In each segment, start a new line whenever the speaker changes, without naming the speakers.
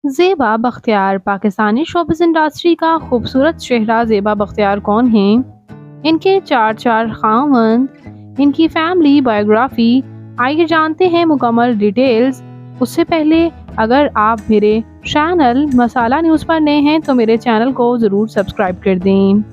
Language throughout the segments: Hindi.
ज़ेबा बख्तियार पाकिस्तानी शोबिज़ इंडस्ट्री का खूबसूरत चेहरा ज़ेबा बख्तियार कौन हैं? इनके चार चार खामन, इनकी फैमिली बायोग्राफी, आइए जानते हैं मुकम्मल डिटेल्स। उससे पहले अगर आप मेरे चैनल मसाला न्यूज़ पर नए हैं तो मेरे चैनल को ज़रूर सब्सक्राइब कर दें।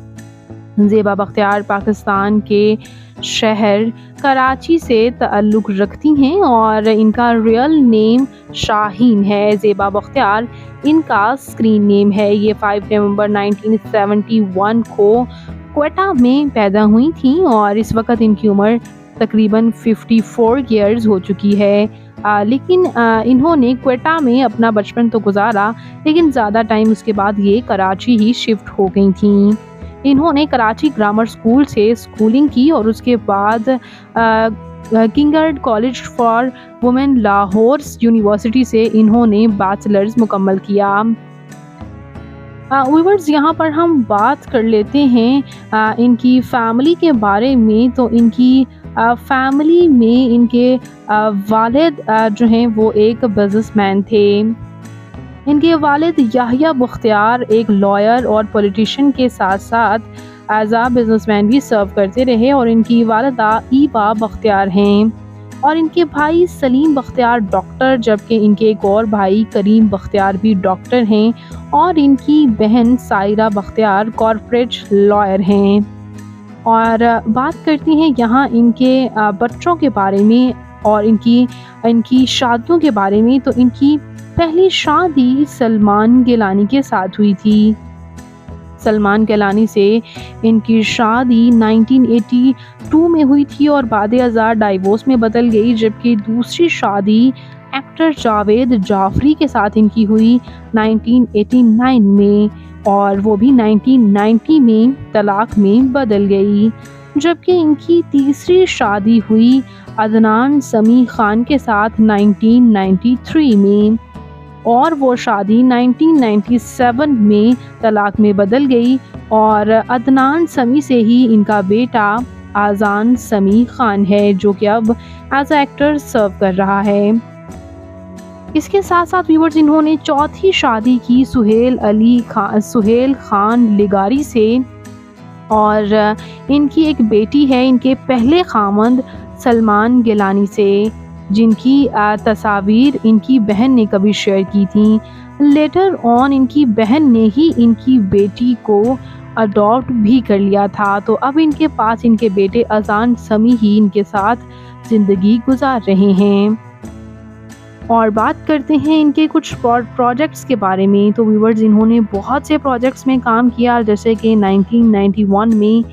ज़ेबा बख्तियार पाकिस्तान के शहर कराची से ताल्लुक़ रखती हैं और इनका रियल नेम शाहीन है। ज़ेबा बख्तियार इनका स्क्रीन नेम है। ये 5 नवंबर 1971 को क्वेटा में पैदा हुई थी और इस वक्त इनकी उम्र तकरीबन 54 ईयर्स हो चुकी है। लेकिन इन्होंने क्वेटा में अपना बचपन तो गुजारा, लेकिन ज़्यादा टाइम उसके बाद ये कराची ही शिफ्ट हो गई थी। इन्होंने कराची ग्रामर स्कूल से स्कूलिंग की और उसके बाद Kinnaird college for women Lahore university से इन्होंने बैचलर्स मुकम्मल किया। व्यूअर्स, यहाँ पर हम बात कर लेते हैं इनकी फैमिली के बारे में। तो इनकी फैमिली में इनके वालिद जो हैं वो एक बिजनेसमैन थे। इनके वालिद याहिया बख्तियार एक लॉयर और पॉलिटिशियन के साथ साथ एज आ बिजनेसमैन भी सर्व करते रहे और इनकी वालिदा ईबा बख्तियार हैं और इनके भाई सलीम बख्तियार डॉक्टर, जबकि इनके एक और भाई करीम बख्तियार भी डॉक्टर हैं और इनकी बहन सायरा बख्तियार कॉर्पोरेट लॉयर हैं। और बात करती हैं यहाँ इनके बच्चों के बारे में और इनकी इनकी शादियों के बारे में। तो इनकी पहली शादी सलमान गिलानी के साथ हुई थी। सलमान गिलानी से इनकी शादी 1982 में हुई थी और बाद अज़ार डाइवोर्स में बदल गई, जबकि दूसरी शादी एक्टर जावेद जाफरी के साथ इनकी हुई 1989 में और वो भी 1990 में तलाक में बदल गई। जबकि इनकी तीसरी शादी हुई अदनान समी खान के साथ 1993 में और वो शादी 1997 में तलाक में बदल गई और अदनान समी से ही इनका बेटा आज़ान समी खान है, जो कि अब एज एक्टर सर्व कर रहा है। इसके साथ साथ व्यूअर्स, इन्होंने चौथी शादी की सुहेल खान लिगारी से और इनकी एक बेटी है इनके पहले खामंद सलमान गिलानी से, जिनकी तस्वीर इनकी बहन ने कभी शेयर की थी। लेटर ऑन इनकी बहन ने ही इनकी बेटी को अडॉप्ट भी कर लिया था। तो अब इनके पास इनके बेटे अजान समी ही इनके साथ ज़िंदगी गुजार रहे हैं। और बात करते हैं इनके कुछ प्रोजेक्ट्स के बारे में। तो व्यूअर्स, इन्होंने बहुत से प्रोजेक्ट्स में काम किया, जैसे कि 1991 में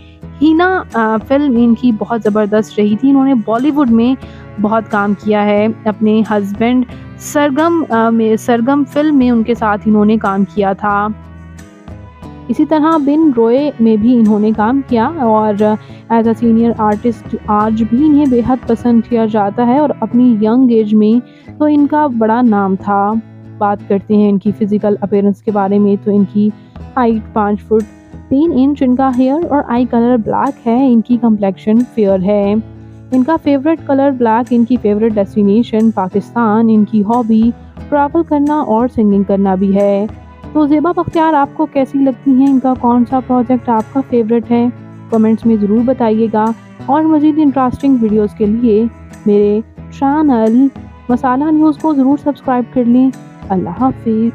हीना फिल्म इनकी बहुत ज़बरदस्त रही थी। इन्होंने बॉलीवुड में बहुत काम किया है। अपने हस्बैंड सरगम फिल्म में उनके साथ इन्होंने काम किया था। इसी तरह बिन रोए में भी इन्होंने काम किया और एज अ सीनियर आर्टिस्ट आज भी इन्हें बेहद पसंद किया जाता है और अपनी यंग एज में तो इनका बड़ा नाम था। बात करते हैं इनकी फ़िज़िकल अपीयरेंस के बारे में। तो इनकी हाइट 5 फुट 3 इंच, इनका हेयर और आई कलर ब्लैक है, इनकी कम्प्लेक्शन फेयर है, इनका फेवरेट कलर ब्लैक, इनकी फेवरेट डेस्टिनेशन पाकिस्तान, इनकी हॉबी ट्रैवल करना और सिंगिंग करना भी है। तो ज़ेबा बख्तियार आपको कैसी लगती हैं? इनका कौन सा प्रोजेक्ट आपका फेवरेट है? कमेंट्स में ज़रूर बताइएगा और मज़ीद इंटरेस्टिंग वीडियोस के लिए मेरे चैनल मसाला न्यूज़ को ज़रूर सब्सक्राइब कर लें। अल्लाह हाफिज़।